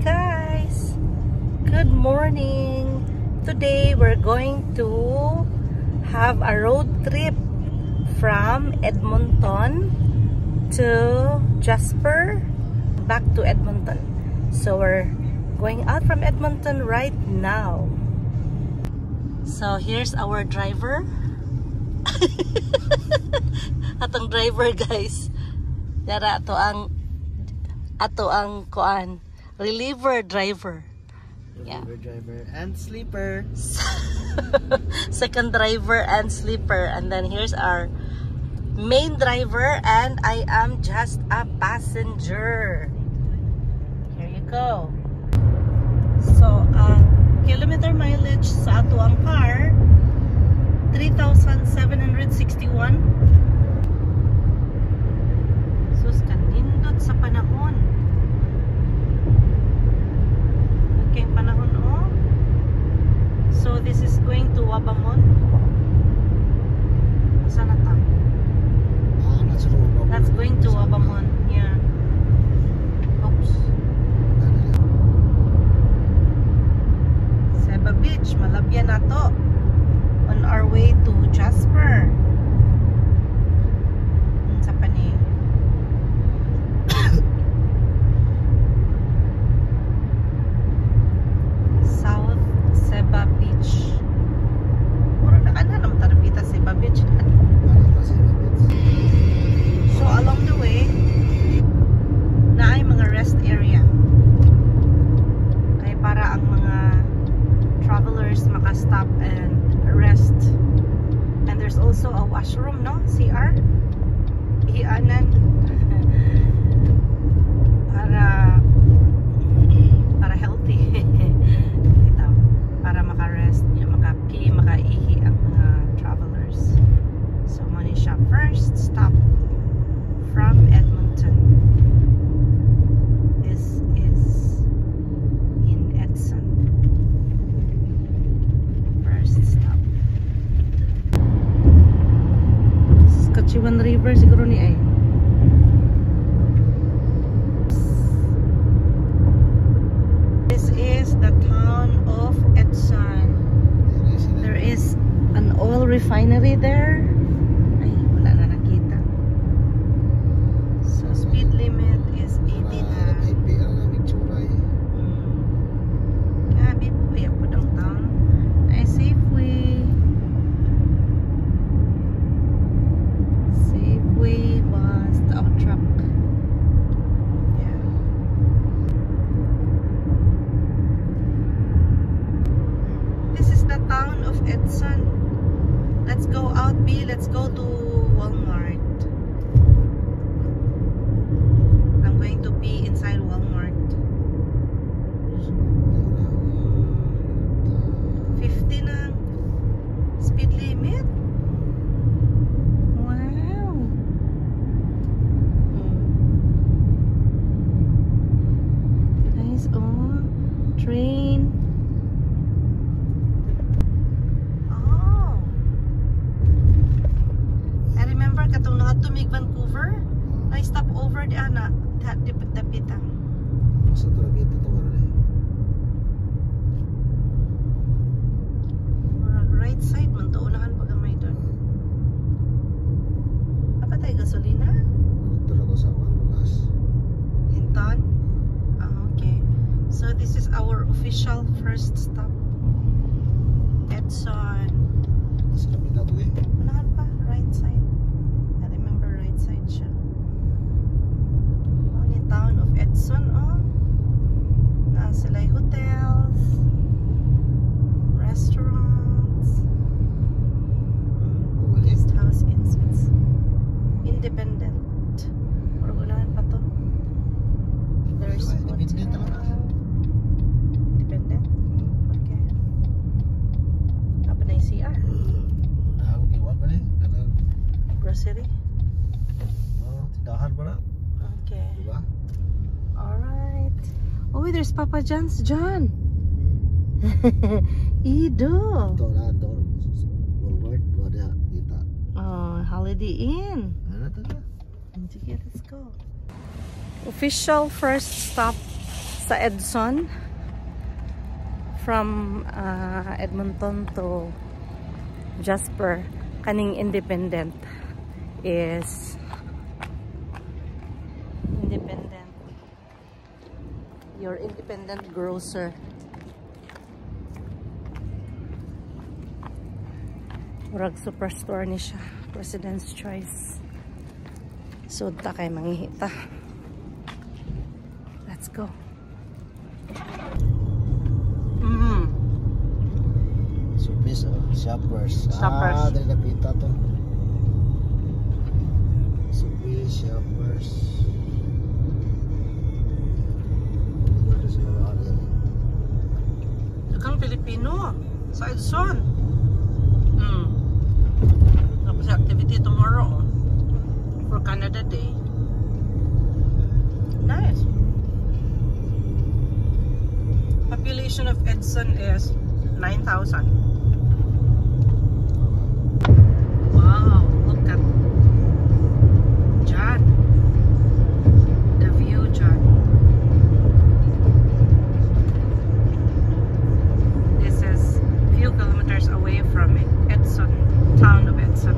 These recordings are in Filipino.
guys! Good morning! Today we're going to have a road trip from Edmonton to Jasper, back to Edmonton. So we're going out from Edmonton right now. So here's our driver. Atong driver guys. Yara ato ang kuan, reliever driver. Yeah. Reliever driver and sleeper. Second driver and sleeper, and then here's our main driver, and I am just a passenger. Here you go. So kilometer mileage sa ato ang car 3,761. Sus, kanindot sa panahon. Okay, panahon oh. So this is going to Wabamon. Saan na ta? That's going to Wabamon. Yeah. Oops. Seba Beach, malabyan na to. On our way to Jasper. Sa pani. South Seba Beach. Mura na kana naman tarapita Seba Beach. So along the way, na ay mga rest area. Kaya para ang mga travelers maka-stop and rest. And there's also a washroom, no? CR. Ihanan. para healthy. Ito. Para maka-rest, maka-pee, maka-ihi ang mga travelers. So muna siya. First stop from Edmonton. This is in Edson. First stop. Saskatchewan River siguro ni ay. This is the town of Edson. There is an oil refinery there. Ay, wala na nakita. So speed limit is 80 na. Grabe po yan po downtown. Ay, Safeway. Safeway bus, the truck. Yeah. This is the town of Edson. Let's go out, B. Let's go to Walmart. I'm going to be inside Walmart. 50 na speed limit. Wow. Nice. Oh, train. Oh, I remember katong naad to mig Vancouver. I stop over di ana dapitang. Sa trabito to wala. Right side man to, unahan pa gamay doon. Apa tayo gasolina? Tulog ko sa Walas. Hinton? Ah, okay. So this is our official first stop. Edson. Sa trabito to eh. Unahan pa, right side. I remember right side siya. Oh, ni town of Edson, oh. Na sila'y hotels, restaurants, guest house in Swiss. Independent. Or unahan pa to. There's Independent talaga. Independent? Okay. Apa na yung CR? Iwan ba rin? Grocery? Tindahan ba na? Okay. Diba? Alright. Oh, there's Papa John's dyan. Ido. Ito na ito. Walmart. Wala kita. Oh, Holiday Inn. Ano ito na? Sige, let's go. Official first stop sa Edson. From Edmonton to Jasper, kaning independent is independent. Your independent grocer. Murag superstore ni siya. President's Choice. So, ta kay mangihita. Let's go. Shoppers. Shoppers. Dali napita to. Subway Shoppers. Daghang Pilipino sa Edson. Tapos activity tomorrow for Canada Day. Nice. Population of Edson is 9,000. Wow, look at John. The view, John. This is few kilometers away from Edson, town of Edson.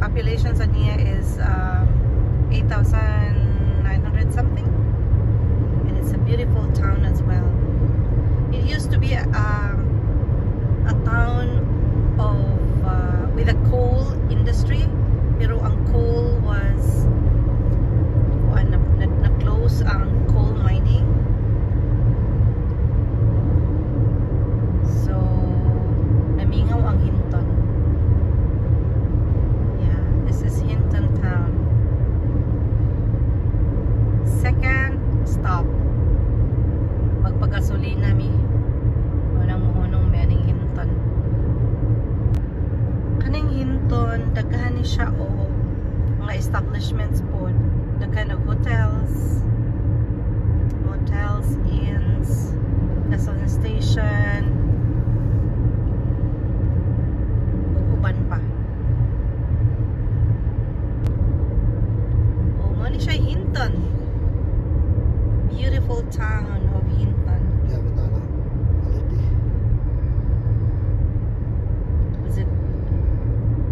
Population sa niya is 8,900 something, and it's a beautiful town as well. It used to be a town of with a coal industry, pero ang coal was na-close ang coal mining. So namingaw ang Hinton. Hinton town. Second stop, magpagasolina mi manang meaning Hinton. Kaning Hinton daghan ni siya o mga establishments po, daghan og hotels, inns, gasoline station, ug uban pa. Ano siya, Hinton. Beautiful town of Hinton. Yeah, but holiday. Was it?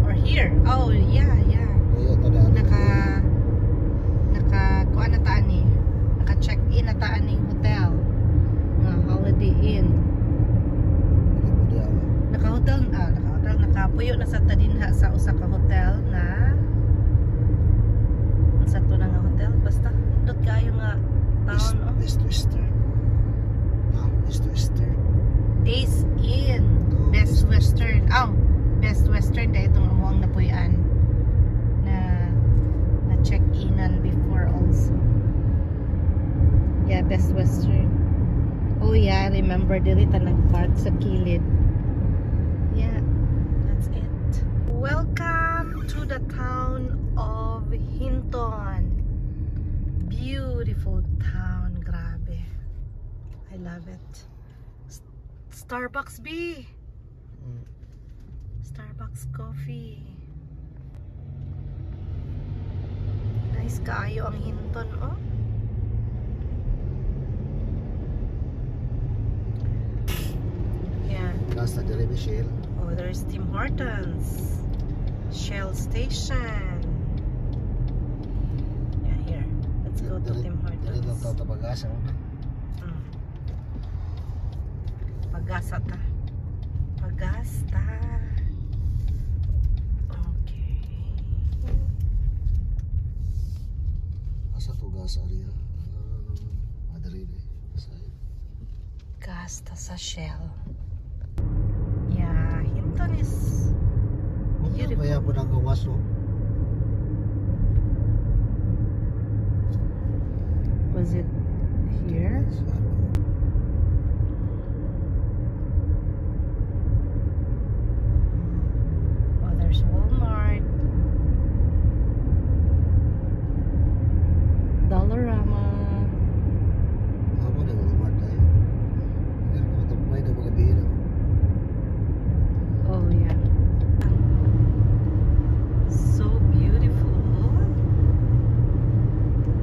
Or here? Oh, yeah. Kuha na taan ni. Naka-check-in na taan ni hotel. Holiday Inn. Nakapuyo na sa tadinha sa usa ka hotel na sa to na nga hotel, basta dot kayo nga town. Best Western. Best Western. Days Inn. Best Western. Best Western dahil itong amuang napuyan na check-inan before also. Yeah, Best Western. Oh yeah, remember dili ta nag-park sa kilid. Yeah, that's it. Welcome to the town of Hinton. Beautiful town, grabe. I love it. Starbucks B. Starbucks coffee. Nice kaayo ang Hinton, oh. Yeah. Last na dili Michelle. Oh, there's Tim Hortons. Shell Station. Yeah, here. Let's go to Tim Dili lang Hortons. tayo tapag-asa mo. Pagasa ta. Pagasta. Okay. Asa to gas area? Madrid eh. Gas ta sa Shell. Yeah, Hinton is beautiful. Kaya po nang gawas no? Was it here? Oh, there's Walmart. Dollarama. Amo na Walmart tayo. Hindi ko matumpay na mga bihira. Oh yeah. So beautiful.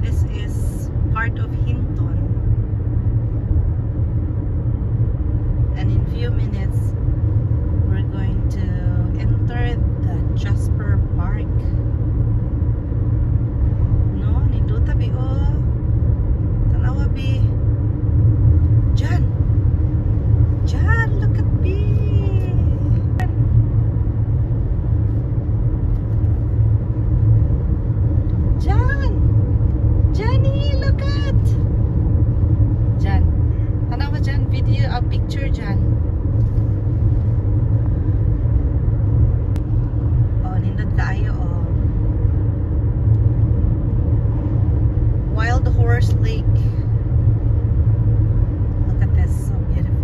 This is part of Hinton. And in few minutes we're going to enter the Jasper Park. No, ninduta bi oh. Tanawa bi. Jan. Jan, look at me. Jan. Jenny, look at. Jan. Tanawa Jan, video, a picture Jan. Oh, nindot kaayo oh. Wild Horse Lake. Look at this, so beautiful.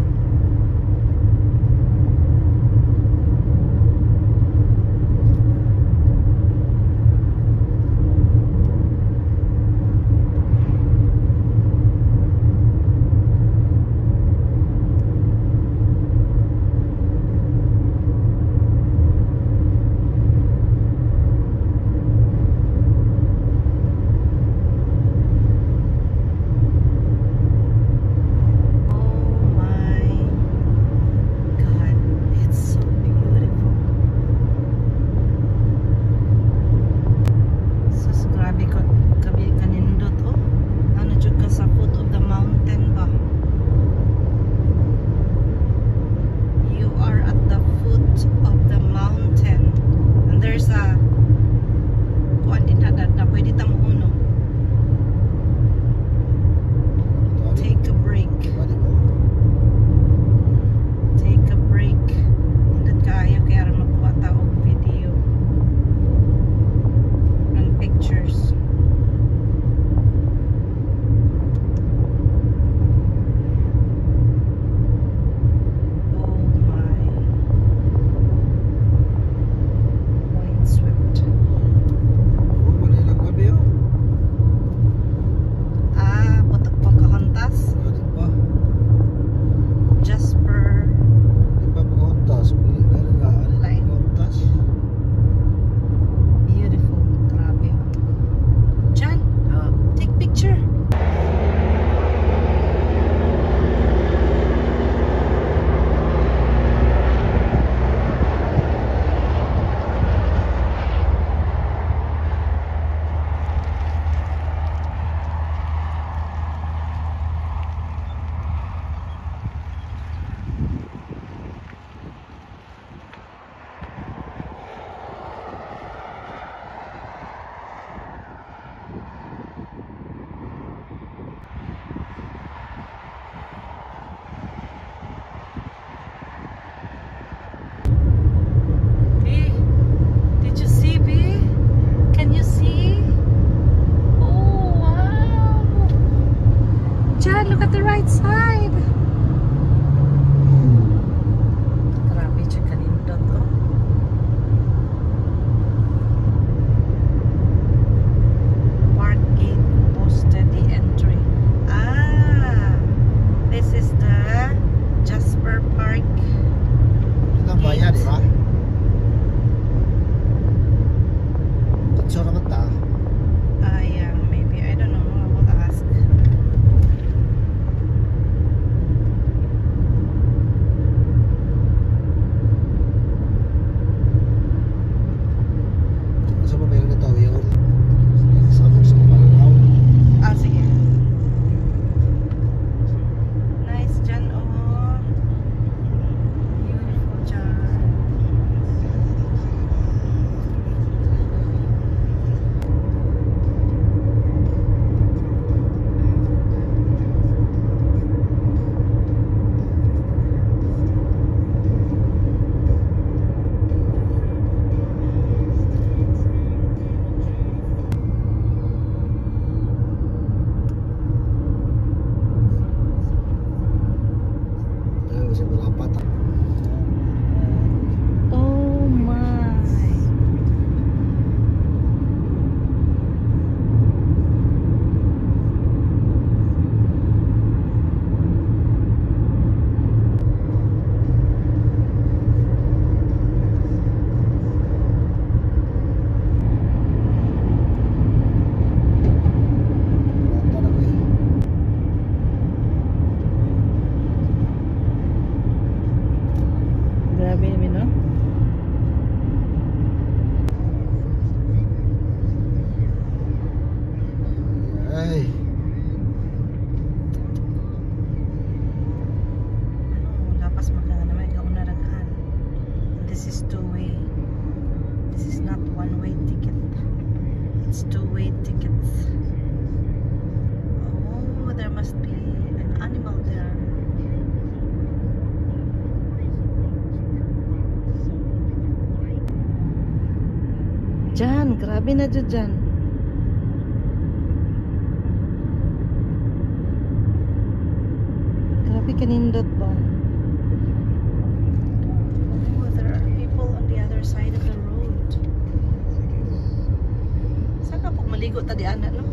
Kasi malapat. Oh my. Malata na ko eh. Grabe naman, no? Ay. Lapas magkana naman ikaw unaraghan. This is two-way. This is not one-way ticket. It's two-way tickets. Oh, there must be an animal there. Jan, grabe na dyan. Grabe kanindot ba? Oh, there are people on the other side of the road. Saan ka pag maligo ta di ana, no?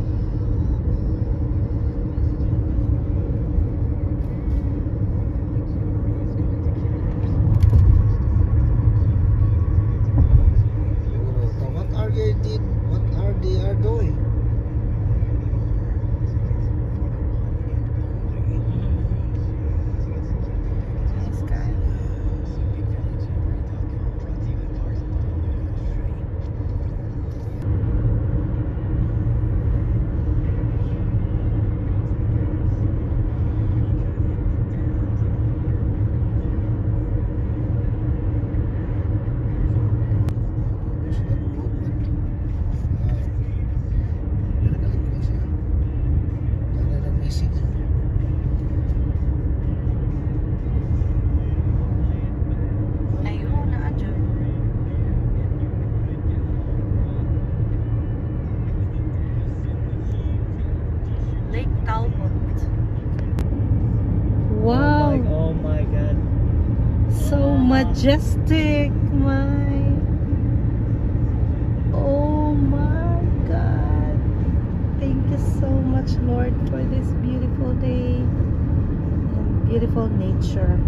What are they are doing? Nice guy. Ayun, naa dyan. Lake Talbot. Wow, Oh my god. so majestic, my. Oh my God. Thank you so much, Lord, for this beautiful day and beautiful nature.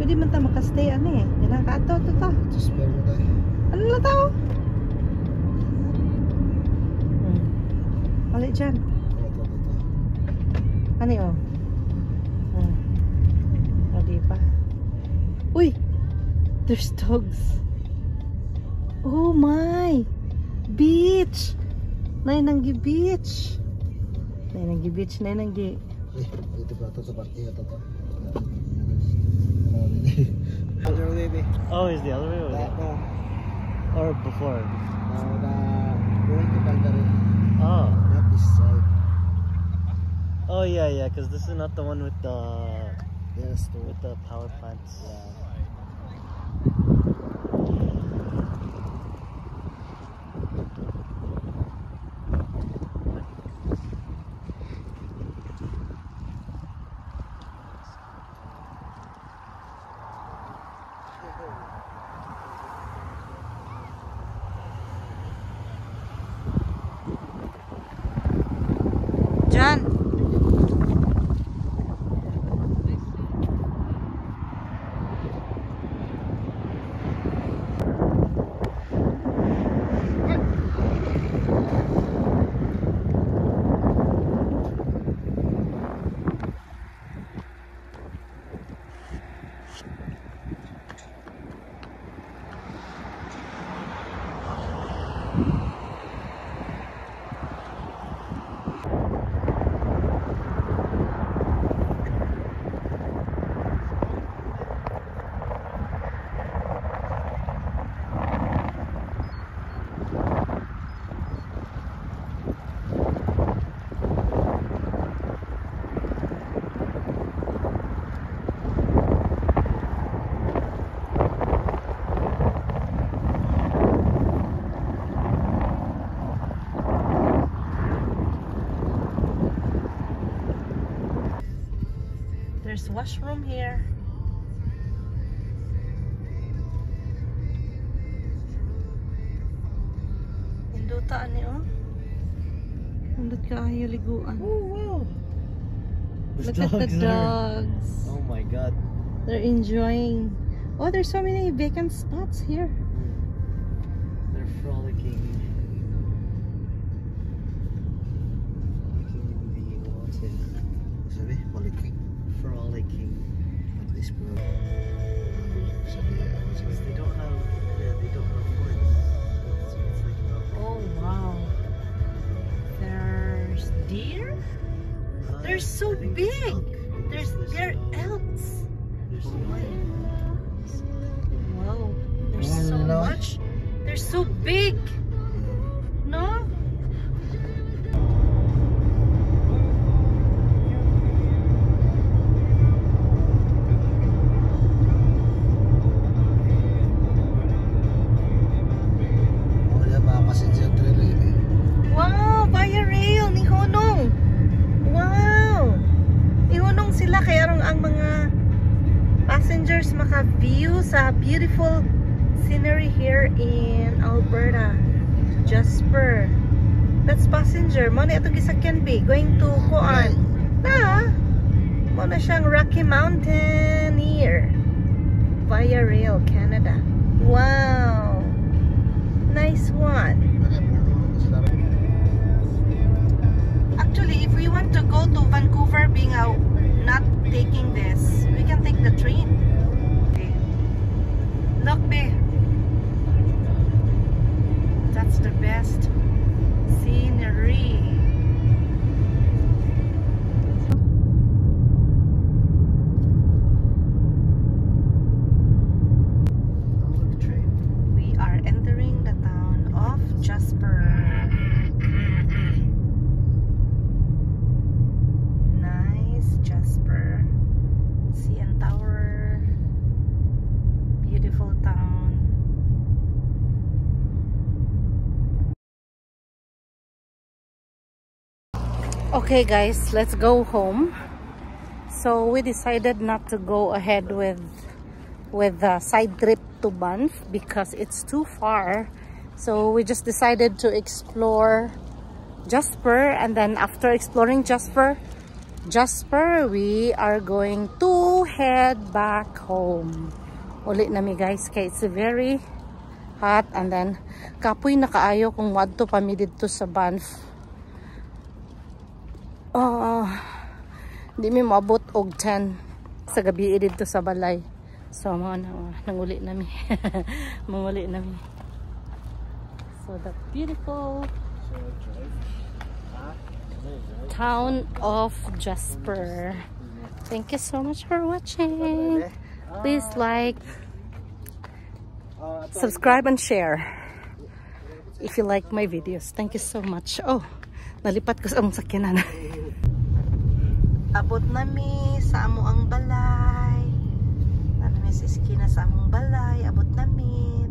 Pwede man ta makastay, ano eh. Yan ang kaato, ito ta. Just spare mo tayo. Ano na tao? Balik dyan. Ito. Ano yun? O, di pa. Uy! There's dogs. Oh my! Beach! Nainanggi beach! Nainanggi beach, nainanggi. Dito ba ito sa parking ito to? Other way, babe. Oh, is the other way That no. or before? Going to Calgary. Oh, Not this side. oh yeah, because this is not the one with the Yes, to power plants. Jan! There's washroom here. Indutaan ni oh. Undot kaayo liguan. Oh wow. Look at the dogs. Oh my god. They're enjoying. Oh, there's so many vacant spots here. They're frolicking. Frolicking in the water. Sabi, maliking. Frolicking. At least bro. Because they don't have, they don't have horns. So it's like not. Oh wow. There's deer? They're so I think big. it's elk. They're elks. There's Wow. There's so much. They're so big. No? Wala mga passenger trailer yun eh. Wow, via rail ni Honong. Wow. Ni Honong sila kaya ang mga passengers maka-view sa beautiful scenery here in Alberta. Jasper. That's passenger. Mo na itong gisakyan be going to kuan. Na. Mo na siyang Rocky Mountaineer via rail Canada. Wow. Nice one. Actually, if we want to go to Vancouver being out, not taking this, we can take the train. Okay. Look, babe. That's the best scenery. We are entering the town of Jasper. Jasper, CN Tower, beautiful town. Okay guys, let's go home. So we decided not to go ahead with the side trip to Banff because it's too far. So we just decided to explore Jasper, and then after exploring Jasper, we are going to head back home. Uli nami guys, kaya it's very hot, and then kapoy na kaayo kung wadto pa mi didto sa Banff. Di mi maabot og 10 sa gabi didto sa balay. So nanguli nami. Manguli nami. So that's beautiful town of Jasper. Thank you so much for watching. Please like, subscribe and share if you like my videos. Thank you so much. Oh, nalipat ko sa among sakyanan. Abot nami sa amo ang balay. Nami sa iskina sa among balay. Abot namin.